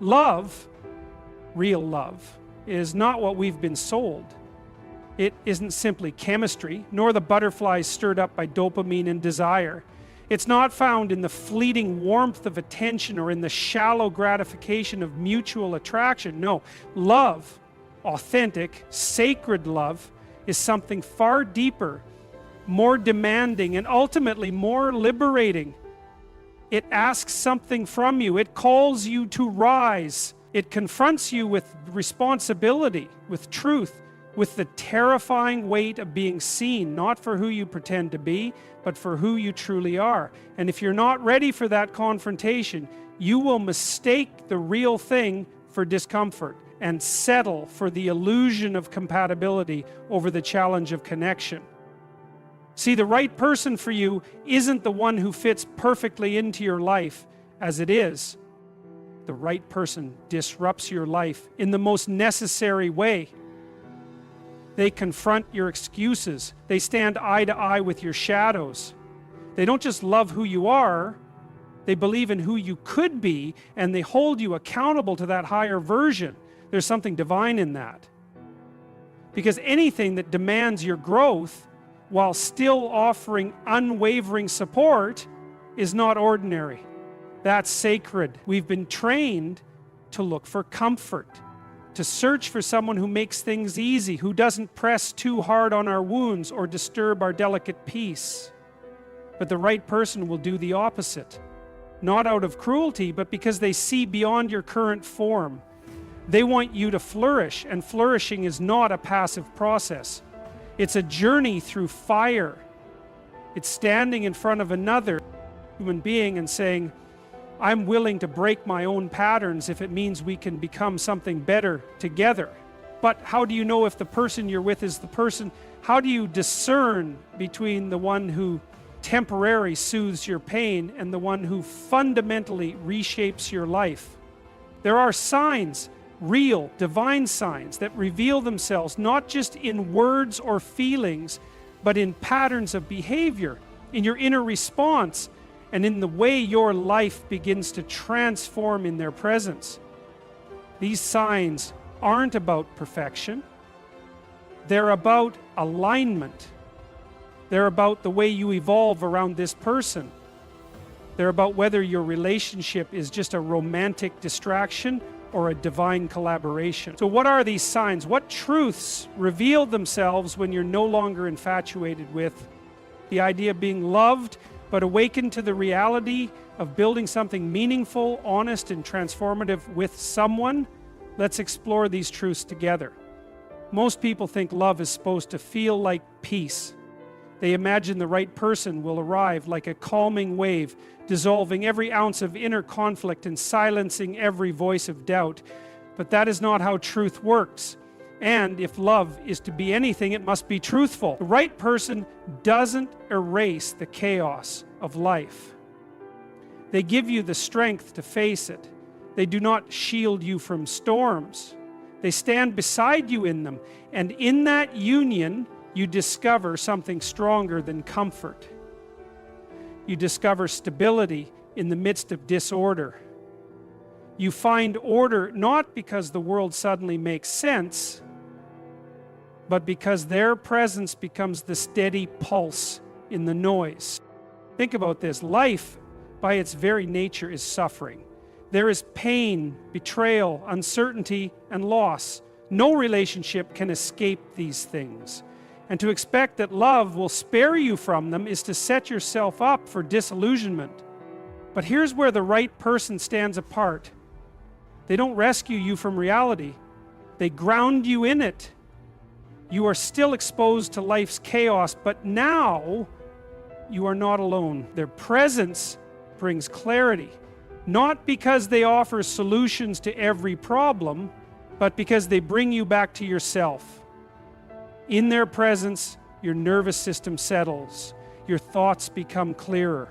Love, real love, is not what we've been sold. It isn't simply chemistry, nor the butterflies stirred up by dopamine and desire. It's not found in the fleeting warmth of attention or in the shallow gratification of mutual attraction. No, love, authentic, sacred love, is something far deeper, more demanding, and ultimately more liberating. It asks something from you. It calls you to rise. It confronts you with responsibility, with truth, with the terrifying weight of being seen, not for who you pretend to be, but for who you truly are. And if you're not ready for that confrontation, you will mistake the real thing for discomfort and settle for the illusion of compatibility over the challenge of connection. See, the right person for you isn't the one who fits perfectly into your life as it is. The right person disrupts your life in the most necessary way. They confront your excuses. They stand eye to eye with your shadows. They don't just love who you are, they believe in who you could be, and they hold you accountable to that higher version. There's something divine in that. Because anything that demands your growth while still offering unwavering support is not ordinary. That's sacred. We've been trained to look for comfort, to search for someone who makes things easy, who doesn't press too hard on our wounds or disturb our delicate peace. But the right person will do the opposite, not out of cruelty, but because they see beyond your current form. They want you to flourish, and flourishing is not a passive process. It's a journey through fire. It's standing in front of another human being and saying, I'm willing to break my own patterns if it means we can become something better together. But how do you know if the person you're with is the person? How do you discern between the one who temporarily soothes your pain and the one who fundamentally reshapes your life? There are signs, real, divine signs, that reveal themselves not just in words or feelings, but in patterns of behavior, in your inner response, and in the way your life begins to transform in their presence. These signs aren't about perfection. They're about alignment. They're about the way you evolve around this person. They're about whether your relationship is just a romantic distraction or a divine collaboration. So what are these signs? What truths reveal themselves when you're no longer infatuated with the idea of being loved, but awakened to the reality of building something meaningful, honest, and transformative with someone? Let's explore these truths together. Most people think love is supposed to feel like peace. They imagine the right person will arrive like a calming wave, dissolving every ounce of inner conflict and silencing every voice of doubt. But that is not how truth works. And if love is to be anything, it must be truthful. The right person doesn't erase the chaos of life. They give you the strength to face it. They do not shield you from storms. They stand beside you in them. And in that union, you discover something stronger than comfort. You discover stability in the midst of disorder. You find order not because the world suddenly makes sense, but because their presence becomes the steady pulse in the noise. Think about this. Life, by its very nature, is suffering. There is pain, betrayal, uncertainty, and loss. No relationship can escape these things. And to expect that love will spare you from them is to set yourself up for disillusionment. But here's where the right person stands apart. They don't rescue you from reality. They ground you in it. You are still exposed to life's chaos, but now you are not alone. Their presence brings clarity, not because they offer solutions to every problem, but because they bring you back to yourself. In their presence, your nervous system settles. Your thoughts become clearer.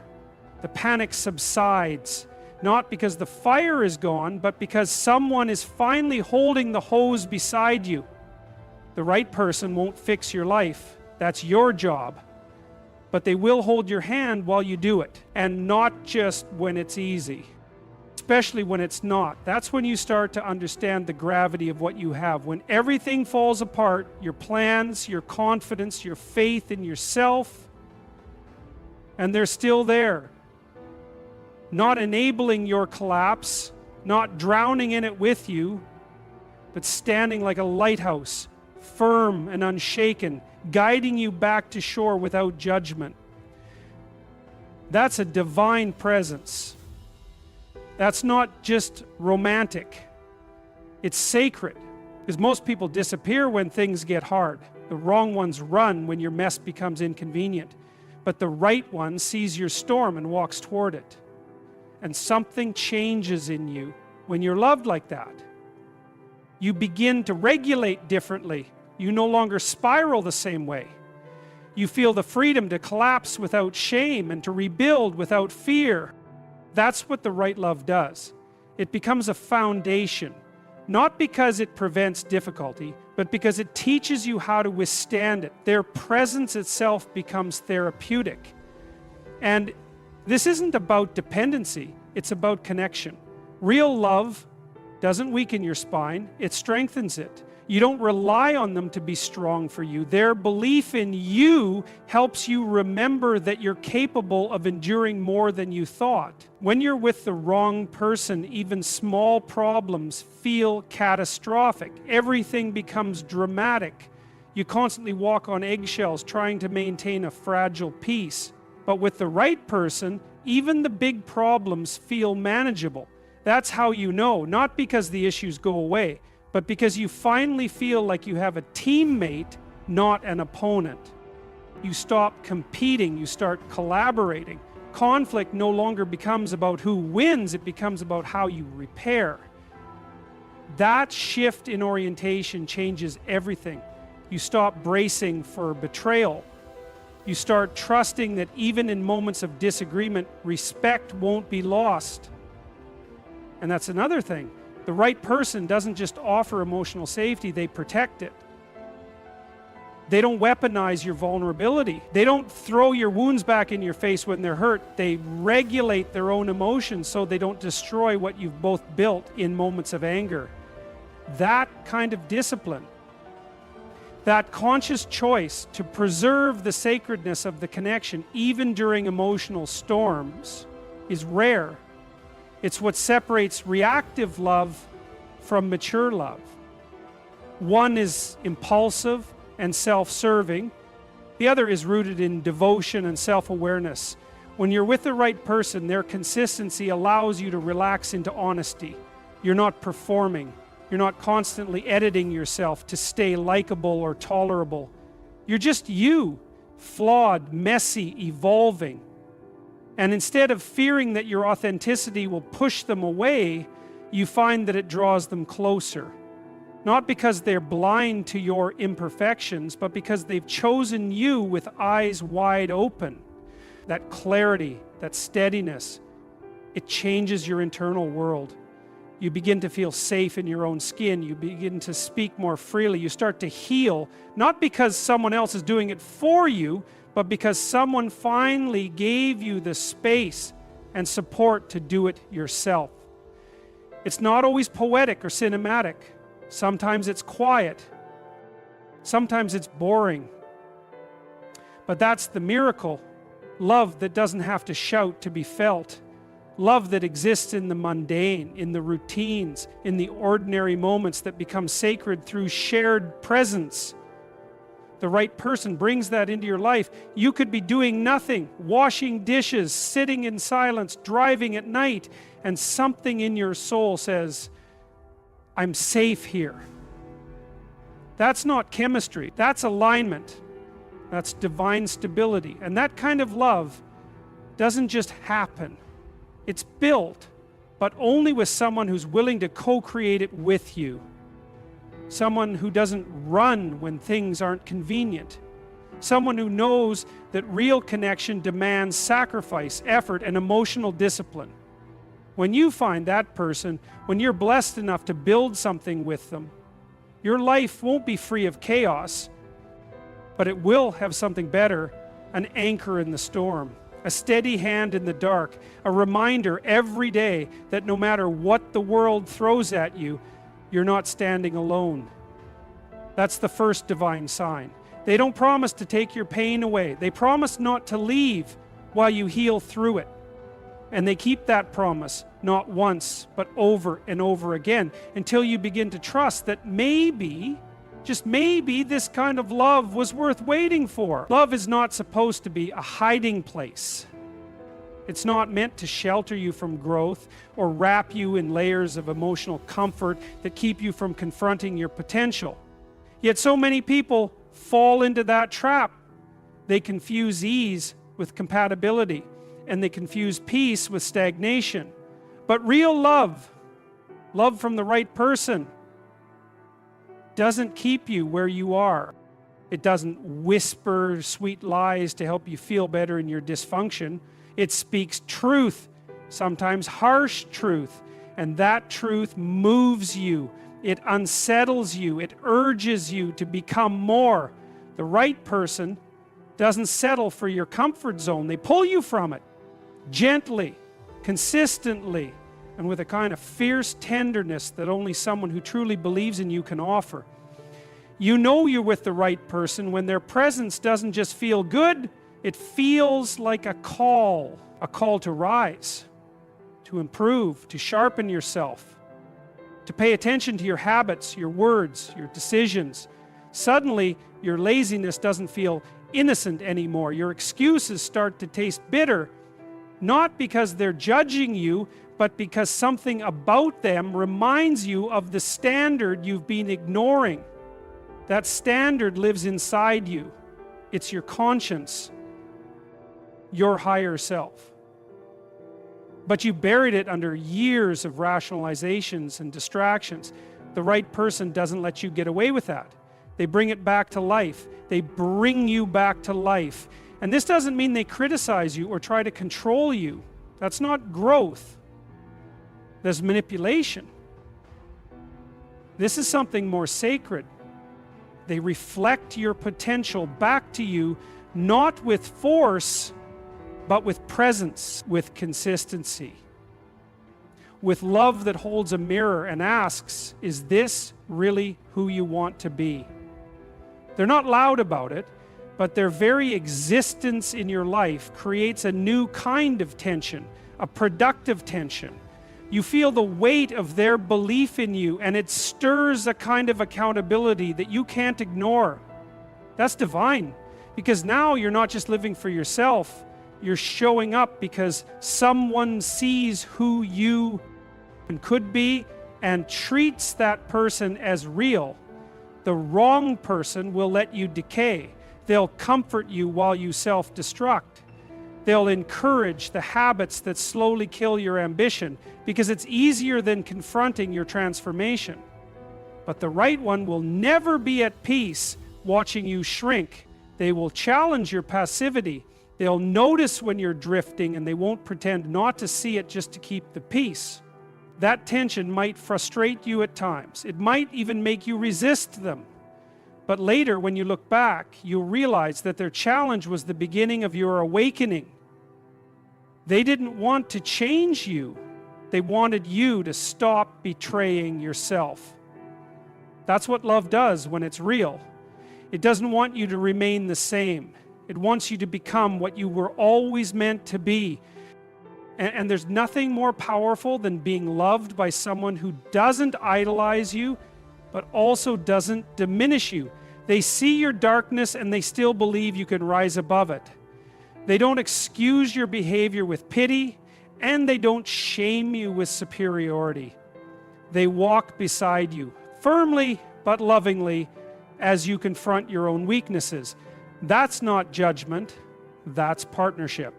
The panic subsides, not because the fire is gone, but because someone is finally holding the hose beside you. The right person won't fix your life. That's your job. But they will hold your hand while you do it, and not just when it's easy. especially when it's not. That's when you start to understand the gravity of what you have. When everything falls apart, your plans, your confidence, your faith in yourself, and they're still there, not enabling your collapse, not drowning in it with you, but standing like a lighthouse, firm and unshaken, guiding you back to shore without judgment. That's a divine presence. That's not just romantic. It's sacred, because most people disappear when things get hard. The wrong ones run when your mess becomes inconvenient. But the right one sees your storm and walks toward it. And something changes in you when you're loved like that. You begin to regulate differently. You no longer spiral the same way. You feel the freedom to collapse without shame and to rebuild without fear. That's what the right love does. It becomes a foundation, not because it prevents difficulty, but because it teaches you how to withstand it. Their presence itself becomes therapeutic. And this isn't about dependency, it's about connection. Real love doesn't weaken your spine, it strengthens it. You don't rely on them to be strong for you. Their belief in you helps you remember that you're capable of enduring more than you thought. When you're with the wrong person, even small problems feel catastrophic. Everything becomes dramatic. You constantly walk on eggshells trying to maintain a fragile peace. But with the right person, even the big problems feel manageable. That's how you know, not because the issues go away, but because you finally feel like you have a teammate, not an opponent. You stop competing, you start collaborating. Conflict no longer becomes about who wins, it becomes about how you repair. That shift in orientation changes everything. You stop bracing for betrayal. You start trusting that even in moments of disagreement, respect won't be lost. And that's another thing. The right person doesn't just offer emotional safety, they protect it. They don't weaponize your vulnerability. They don't throw your wounds back in your face when they're hurt. They regulate their own emotions so they don't destroy what you've both built in moments of anger. That kind of discipline, that conscious choice to preserve the sacredness of the connection even during emotional storms is rare. It's what separates reactive love from mature love. One is impulsive and self-serving. The other is rooted in devotion and self-awareness. When you're with the right person, their consistency allows you to relax into honesty. You're not performing. You're not constantly editing yourself to stay likable or tolerable. You're just you, flawed, messy, evolving. And instead of fearing that your authenticity will push them away, you find that it draws them closer. Not because they're blind to your imperfections, but because they've chosen you with eyes wide open. That clarity, that steadiness, it changes your internal world. You begin to feel safe in your own skin. You begin to speak more freely. You start to heal, not because someone else is doing it for you, but because someone finally gave you the space and support to do it yourself. It's not always poetic or cinematic. Sometimes it's quiet. Sometimes it's boring. But that's the miracle. Love that doesn't have to shout to be felt. Love that exists in the mundane, in the routines, in the ordinary moments that become sacred through shared presence. The right person brings that into your life. You could be doing nothing, washing dishes, sitting in silence, driving at night, and something in your soul says, I'm safe here. That's not chemistry, that's alignment. That's divine stability. And that kind of love doesn't just happen. It's built, but only with someone who's willing to co-create it with you. Someone who doesn't run when things aren't convenient. Someone who knows that real connection demands sacrifice, effort, and emotional discipline. When you find that person, when you're blessed enough to build something with them, your life won't be free of chaos, but it will have something better, an anchor in the storm. a steady hand in the dark, a reminder every day that no matter what the world throws at you, you're not standing alone. That's the first divine sign. They don't promise to take your pain away. They promise not to leave while you heal through it. And they keep that promise not once, but over and over again, until you begin to trust that maybe, just maybe, this kind of love was worth waiting for. Love is not supposed to be a hiding place. It's not meant to shelter you from growth or wrap you in layers of emotional comfort that keep you from confronting your potential. Yet so many people fall into that trap. They confuse ease with compatibility, and they confuse peace with stagnation. But real love, love from the right person, doesn't keep you where you are. It doesn't whisper sweet lies to help you feel better in your dysfunction. It speaks truth, sometimes harsh truth, and that truth moves you. It unsettles you. It urges you to become more. The right person doesn't settle for your comfort zone. They pull you from it gently, consistently, and with a kind of fierce tenderness that only someone who truly believes in you can offer. You know you're with the right person when their presence doesn't just feel good, it feels like a call to rise, to improve, to sharpen yourself, to pay attention to your habits, your words, your decisions. Suddenly, your laziness doesn't feel innocent anymore. Your excuses start to taste bitter, not because they're judging you, but because something about them reminds you of the standard you've been ignoring. That standard lives inside you. It's your conscience, your higher self. But you buried it under years of rationalizations and distractions. The right person doesn't let you get away with that. They bring it back to life. They bring you back to life. And this doesn't mean they criticize you or try to control you. That's not growth. There's manipulation. This is something more sacred. They reflect your potential back to you, not with force, but with presence, with consistency, with love that holds a mirror and asks, is this really who you want to be? They're not loud about it, but their very existence in your life creates a new kind of tension, a productive tension. You feel the weight of their belief in you, and it stirs a kind of accountability that you can't ignore. That's divine, because now you're not just living for yourself, you're showing up because someone sees who you could be and treats that person as real. The wrong person will let you decay. They'll comfort you while you self-destruct. They'll encourage the habits that slowly kill your ambition because it's easier than confronting your transformation. But the right one will never be at peace watching you shrink. They will challenge your passivity. They'll notice when you're drifting, and they won't pretend not to see it just to keep the peace. That tension might frustrate you at times. It might even make you resist them. But later, when you look back, you'll realize that their challenge was the beginning of your awakening. They didn't want to change you. They wanted you to stop betraying yourself. That's what love does when it's real. It doesn't want you to remain the same. It wants you to become what you were always meant to be. And there's nothing more powerful than being loved by someone who doesn't idolize you, but also doesn't diminish you. They see your darkness and they still believe you can rise above it. They don't excuse your behavior with pity, and they don't shame you with superiority. They walk beside you, firmly but lovingly, as you confront your own weaknesses. That's not judgment, that's partnership.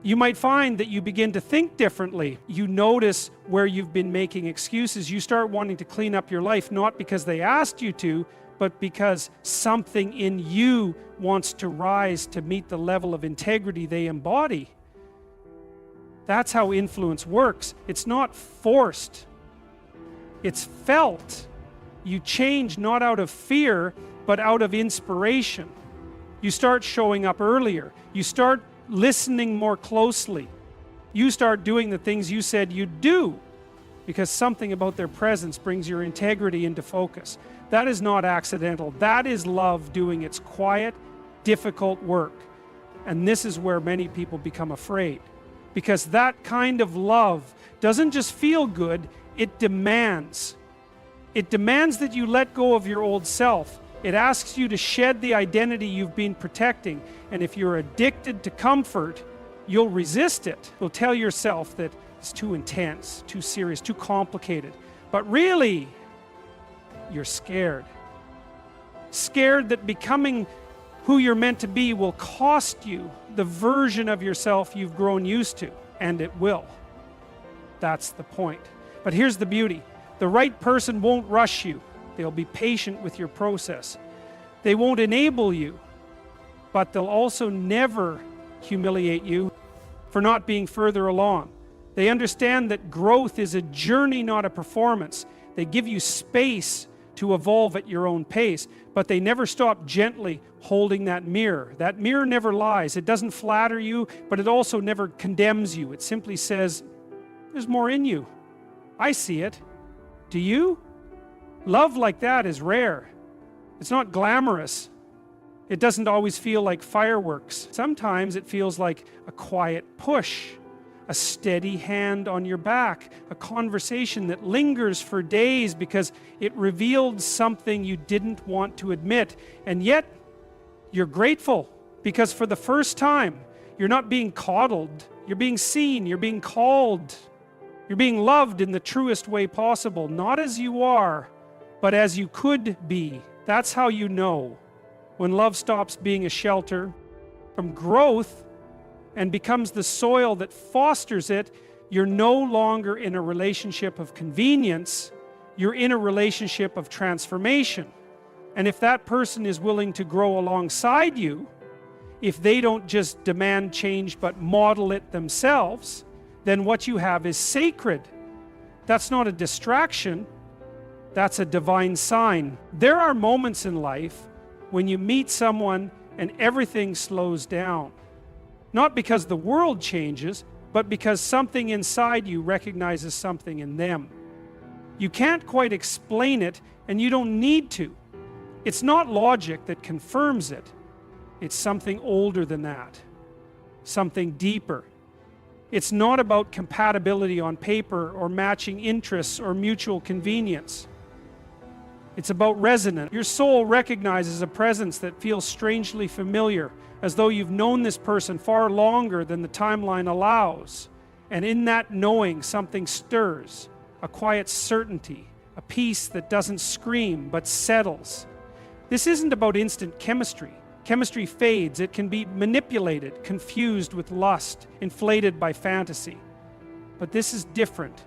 You might find that you begin to think differently. You notice where you've been making excuses. You start wanting to clean up your life, not because they asked you to, but because something in you wants to rise to meet the level of integrity they embody. That's how influence works. It's not forced. It's felt. You change not out of fear, but out of inspiration. You start showing up earlier. You start listening more closely. You start doing the things you said you'd do because something about their presence brings your integrity into focus. That is not accidental. That is love doing its quiet, difficult work. And this is where many people become afraid. Because that kind of love doesn't just feel good, it demands. It demands that you let go of your old self. It asks you to shed the identity you've been protecting. And if you're addicted to comfort, you'll resist it. You'll tell yourself that it's too intense, too serious, too complicated. But really, you're scared. Scared that becoming who you're meant to be will cost you the version of yourself you've grown used to. And it will. That's the point. But here's the beauty. The right person won't rush you. They'll be patient with your process. They won't enable you, but they'll also never humiliate you for not being further along. They understand that growth is a journey, not a performance. They give you space to evolve at your own pace, but they never stop gently holding that mirror. That mirror never lies. It doesn't flatter you, but it also never condemns you. It simply says, there's more in you. I see it. Do you? Love like that is rare. It's not glamorous. It doesn't always feel like fireworks. Sometimes it feels like a quiet push, a steady hand on your back, a conversation that lingers for days because it revealed something you didn't want to admit. And yet, you're grateful because for the first time, you're not being coddled. You're being seen. You're being called. You're being loved in the truest way possible. Not as you are, but as you could be. That's how you know. When love stops being a shelter from growth and becomes the soil that fosters it, you're no longer in a relationship of convenience, you're in a relationship of transformation. And if that person is willing to grow alongside you, if they don't just demand change but model it themselves, then what you have is sacred. That's not a distraction, that's a divine sign. There are moments in life when you meet someone and everything slows down. Not because the world changes, but because something inside you recognizes something in them. You can't quite explain it, and you don't need to. It's not logic that confirms it. It's something older than that. Something deeper. It's not about compatibility on paper or matching interests or mutual convenience. It's about resonance. Your soul recognizes a presence that feels strangely familiar, as though you've known this person far longer than the timeline allows. And in that knowing, something stirs, a quiet certainty, a peace that doesn't scream but settles. This isn't about instant chemistry. Chemistry fades. It can be manipulated, confused with lust, inflated by fantasy. But this is different.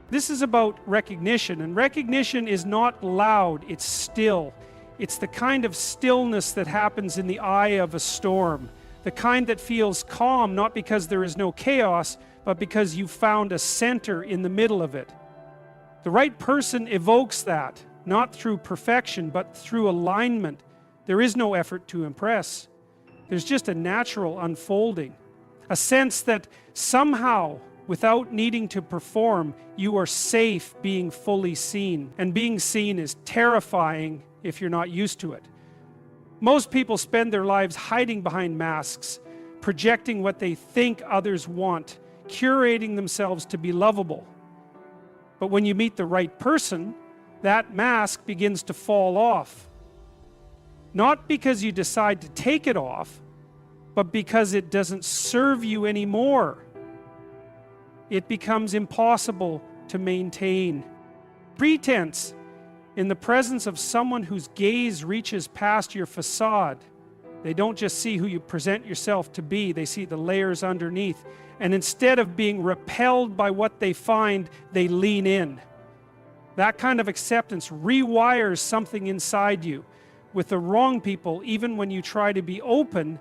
This is about recognition, and recognition is not loud, it's still. It's the kind of stillness that happens in the eye of a storm, the kind that feels calm not because there is no chaos, but because you found a center in the middle of it. The right person evokes that, not through perfection, but through alignment. There is no effort to impress. There's just a natural unfolding, a sense that somehow, without needing to perform, you are safe being fully seen. And being seen is terrifying if you're not used to it. Most people spend their lives hiding behind masks, projecting what they think others want, curating themselves to be lovable. But when you meet the right person, that mask begins to fall off. Not because you decide to take it off, but because it doesn't serve you anymore. It becomes impossible to maintain. Pretense in the presence of someone whose gaze reaches past your facade. They don't just see who you present yourself to be, they see the layers underneath. And instead of being repelled by what they find, they lean in. That kind of acceptance rewires something inside you. With the wrong people, even when you try to be open,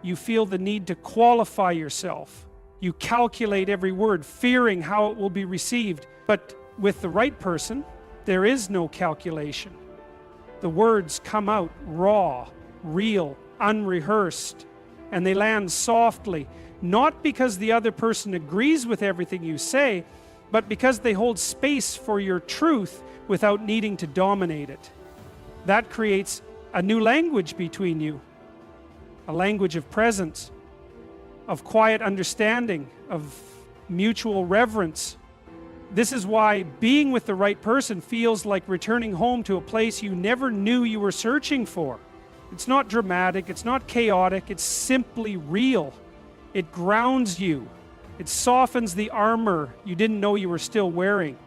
you feel the need to qualify yourself. You calculate every word, fearing how it will be received. But with the right person, there is no calculation. The words come out raw, real, unrehearsed. and they land softly, not because the other person agrees with everything you say, but because they hold space for your truth without needing to dominate it. That creates a new language between you, a language of presence, of quiet understanding, of mutual reverence. This is why being with the right person feels like returning home to a place you never knew you were searching for. It's not dramatic, it's not chaotic, it's simply real. It grounds you. It softens the armor you didn't know you were still wearing.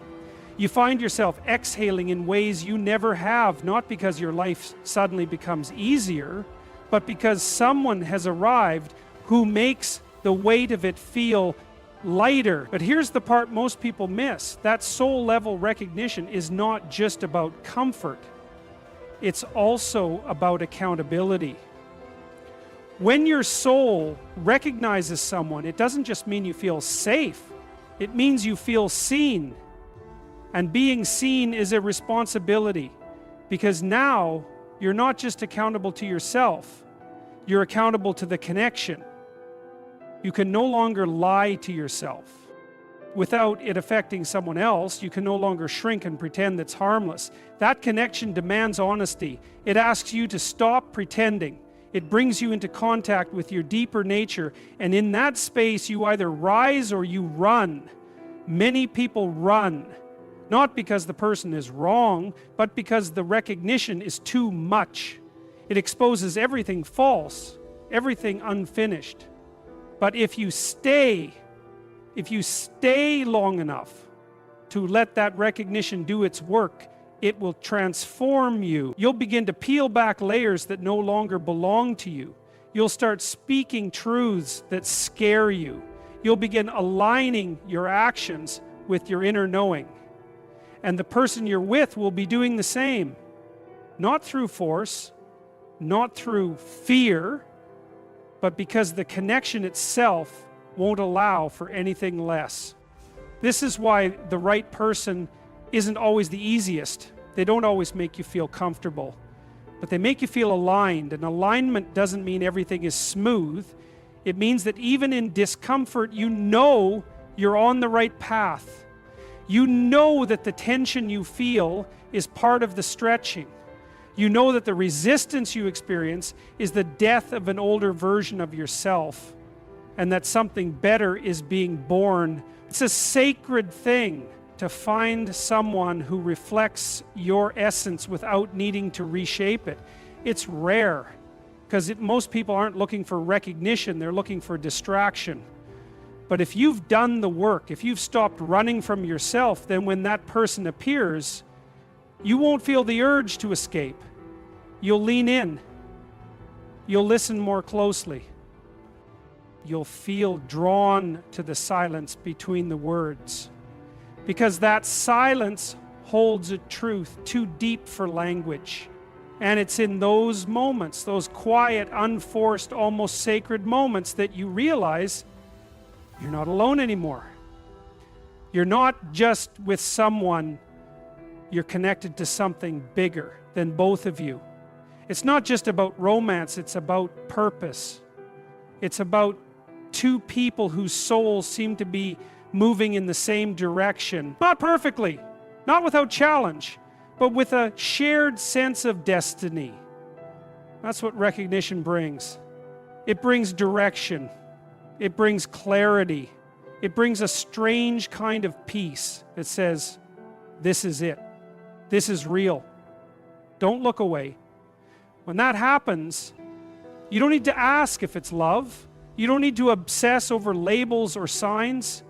You find yourself exhaling in ways you never have, not because your life suddenly becomes easier, but because someone has arrived who makes the weight of it feel lighter. But here's the part most people miss. That soul level recognition is not just about comfort. It's also about accountability. When your soul recognizes someone, it doesn't just mean you feel safe. It means you feel seen. And being seen is a responsibility, because now you're not just accountable to yourself, you're accountable to the connection. You can no longer lie to yourself. Without it affecting someone else, you can no longer shrink and pretend that's harmless. That connection demands honesty. It asks you to stop pretending. It brings you into contact with your deeper nature, and in that space you either rise or you run. Many people run, not because the person is wrong, but because the recognition is too much. It exposes everything false, everything unfinished. But if you stay long enough to let that recognition do its work, it will transform you. You'll begin to peel back layers that no longer belong to you. You'll start speaking truths that scare you. You'll begin aligning your actions with your inner knowing. And the person you're with will be doing the same. Not through force, not through fear, but because the connection itself won't allow for anything less. This is why the right person isn't always the easiest. They don't always make you feel comfortable, but they make you feel aligned. And alignment doesn't mean everything is smooth. It means that even in discomfort, you know you're on the right path. You know that the tension you feel is part of the stretching. You know that the resistance you experience is the death of an older version of yourself, and that something better is being born. It's a sacred thing to find someone who reflects your essence without needing to reshape it. It's rare, because most people aren't looking for recognition, they're looking for distraction. But if you've done the work, if you've stopped running from yourself, then when that person appears, you won't feel the urge to escape. You'll lean in. You'll listen more closely. You'll feel drawn to the silence between the words, because that silence holds a truth too deep for language. And it's in those moments, those quiet, unforced, almost sacred moments, that you realize you're not alone anymore. You're not just with someone, you're connected to something bigger than both of you. It's not just about romance, it's about purpose. It's about two people whose souls seem to be moving in the same direction. Not perfectly, not without challenge, but with a shared sense of destiny. That's what recognition brings. It brings direction. It brings clarity. It brings a strange kind of peace that says, this is it. This is real. Don't look away. When that happens, you don't need to ask if it's love. You don't need to obsess over labels or signs.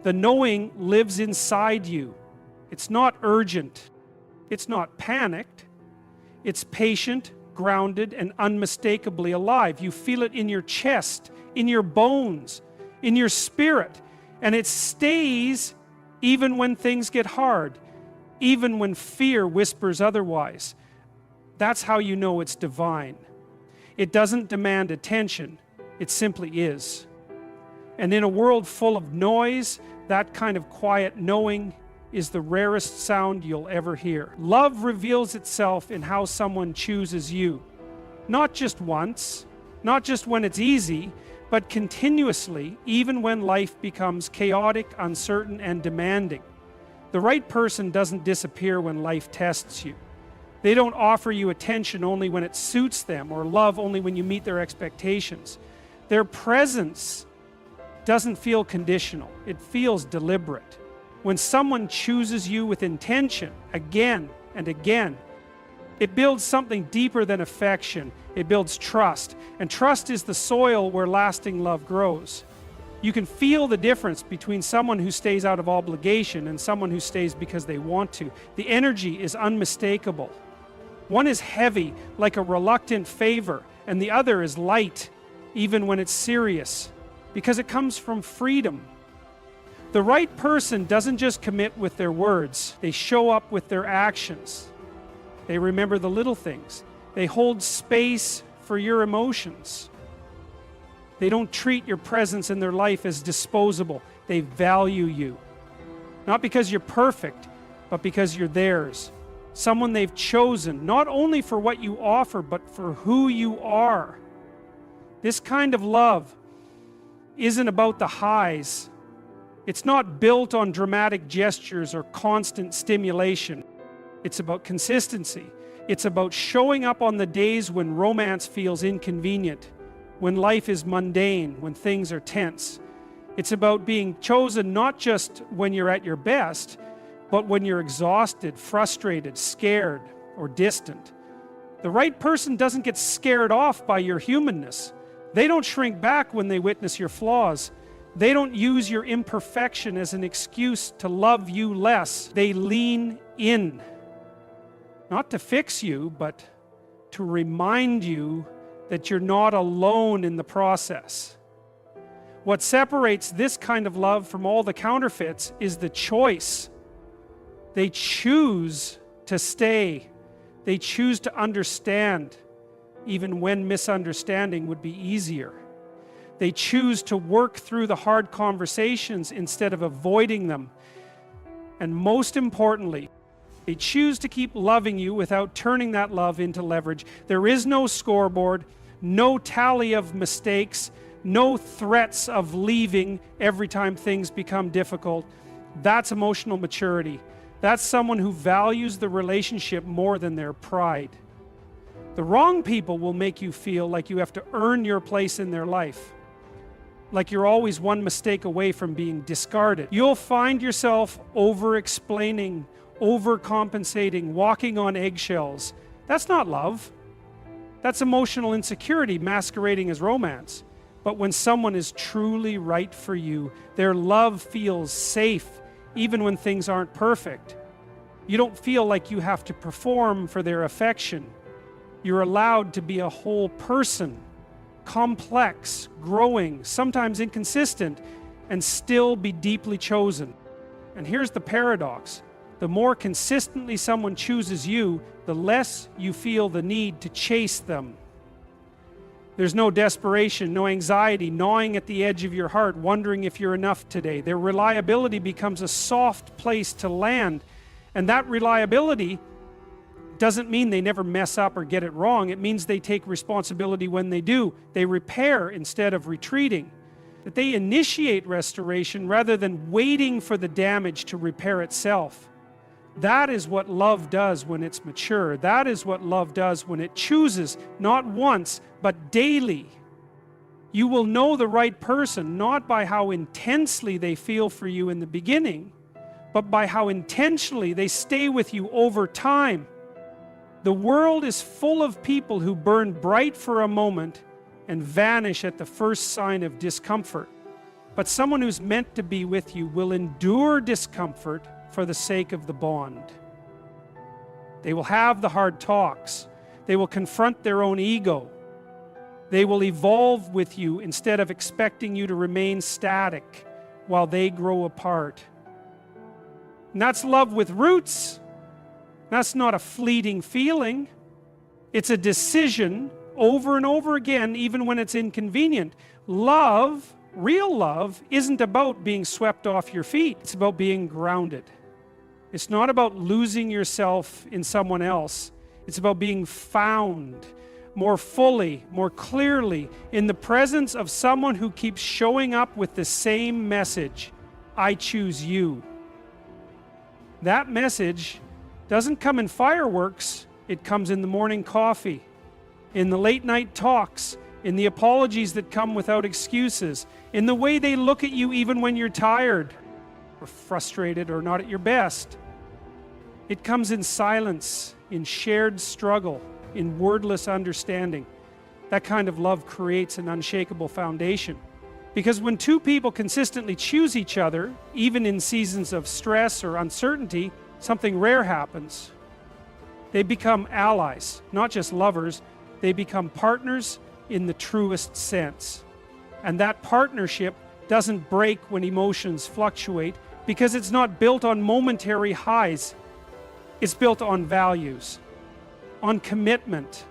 The knowing lives inside you. It's not urgent. It's not panicked. It's patient, grounded, and unmistakably alive. You feel it in your chest, in your bones, in your spirit. And it stays even when things get hard, even when fear whispers otherwise. That's how you know it's divine. It doesn't demand attention. It simply is. And in a world full of noise, that kind of quiet knowing is the rarest sound you'll ever hear. Love reveals itself in how someone chooses you. Not just once, Not just when it's easy, but continuously, even when life becomes chaotic, uncertain, and demanding. The right person doesn't disappear when life tests you. They don't offer you attention only when it suits them, or love only when you meet their expectations. Their presence doesn't feel conditional. It feels deliberate. When someone chooses you with intention, again and again, it builds something deeper than affection. It builds trust. And trust is the soil where lasting love grows. You can feel the difference between someone who stays out of obligation and someone who stays because they want to. The energy is unmistakable. One is heavy, like a reluctant favor, and the other is light, even when it's serious, because it comes from freedom. The right person doesn't just commit with their words, they show up with their actions. They remember the little things. They hold space for your emotions. They don't treat your presence in their life as disposable. They value you. Not because you're perfect, but because you're theirs. Someone they've chosen, not only for what you offer, but for who you are. This kind of love isn't about the highs. It's not built on dramatic gestures or constant stimulation. It's about consistency. It's about showing up on the days when romance feels inconvenient, when life is mundane, when things are tense. It's about being chosen not just when you're at your best, but when you're exhausted, frustrated, scared, or distant. The right person doesn't get scared off by your humanness. They don't shrink back when they witness your flaws. They don't use your imperfection as an excuse to love you less. They lean in. Not to fix you, but to remind you that you're not alone in the process. What separates this kind of love from all the counterfeits is the choice. They choose to stay. They choose to understand, even when misunderstanding would be easier. They choose to work through the hard conversations instead of avoiding them. And most importantly, they choose to keep loving you without turning that love into leverage. There is no scoreboard, no tally of mistakes, no threats of leaving every time things become difficult. That's emotional maturity. That's someone who values the relationship more than their pride. The wrong people will make you feel like you have to earn your place in their life, like you're always one mistake away from being discarded. You'll find yourself over-explaining, overcompensating, walking on eggshells. That's not love. That's emotional insecurity masquerading as romance. But when someone is truly right for you, their love feels safe, even when things aren't perfect. You don't feel like you have to perform for their affection. You're allowed to be a whole person, complex, growing, sometimes inconsistent, and still be deeply chosen. And here's the paradox. The more consistently someone chooses you, the less you feel the need to chase them. There's no desperation, no anxiety gnawing at the edge of your heart, wondering if you're enough today. Their reliability becomes a soft place to land. And that reliability doesn't mean they never mess up or get it wrong. It means they take responsibility when they do. They repair instead of retreating. That they initiate restoration rather than waiting for the damage to repair itself. That is what love does when it's mature. That is what love does when it chooses, not once, but daily. You will know the right person not by how intensely they feel for you in the beginning, but by how intentionally they stay with you over time. The world is full of people who burn bright for a moment and vanish at the first sign of discomfort. But someone who's meant to be with you will endure discomfort for the sake of the bond. They will have the hard talks. They will confront their own ego. They will evolve with you instead of expecting you to remain static while they grow apart. And that's love with roots. That's not a fleeting feeling. It's a decision over and over again, even when it's inconvenient. Love, real love, isn't about being swept off your feet. It's about being grounded. It's not about losing yourself in someone else. It's about being found, more fully, more clearly, in the presence of someone who keeps showing up with the same message: I choose you. That message doesn't come in fireworks, it comes in the morning coffee, in the late night talks, in the apologies that come without excuses, in the way they look at you even when you're tired, or frustrated, or not at your best. It comes in silence, in shared struggle, in wordless understanding. That kind of love creates an unshakable foundation. Because when two people consistently choose each other, even in seasons of stress or uncertainty, something rare happens. They become allies, not just lovers. They become partners in the truest sense. And that partnership doesn't break when emotions fluctuate, because it's not built on momentary highs. It's built on values, on commitment,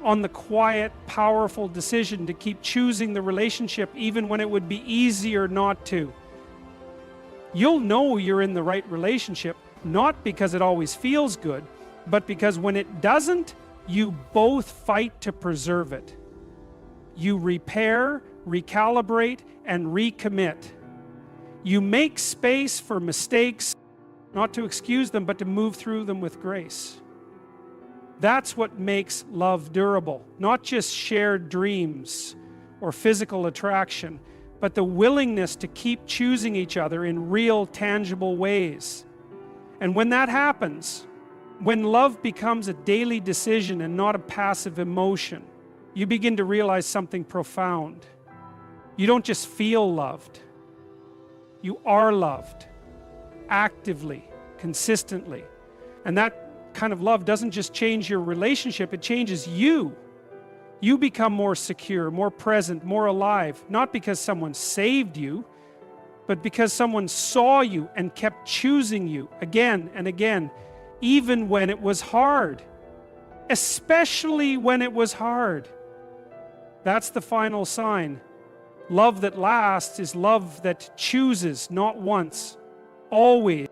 on the quiet, powerful decision to keep choosing the relationship even when it would be easier not to. You'll know you're in the right relationship, not because it always feels good, but because when it doesn't, you both fight to preserve it. You repair, recalibrate, and recommit. You make space for mistakes, not to excuse them, but to move through them with grace. That's what makes love durable. Not just shared dreams or physical attraction, but the willingness to keep choosing each other in real, tangible ways. And when that happens, when love becomes a daily decision and not a passive emotion, you begin to realize something profound. You don't just feel loved. You are loved, actively, consistently. And that kind of love doesn't just change your relationship, it changes you. You become more secure, more present, more alive, not because someone saved you, but because someone saw you and kept choosing you again and again, even when it was hard, especially when it was hard. That's the final sign. Love that lasts is love that chooses, not once, always.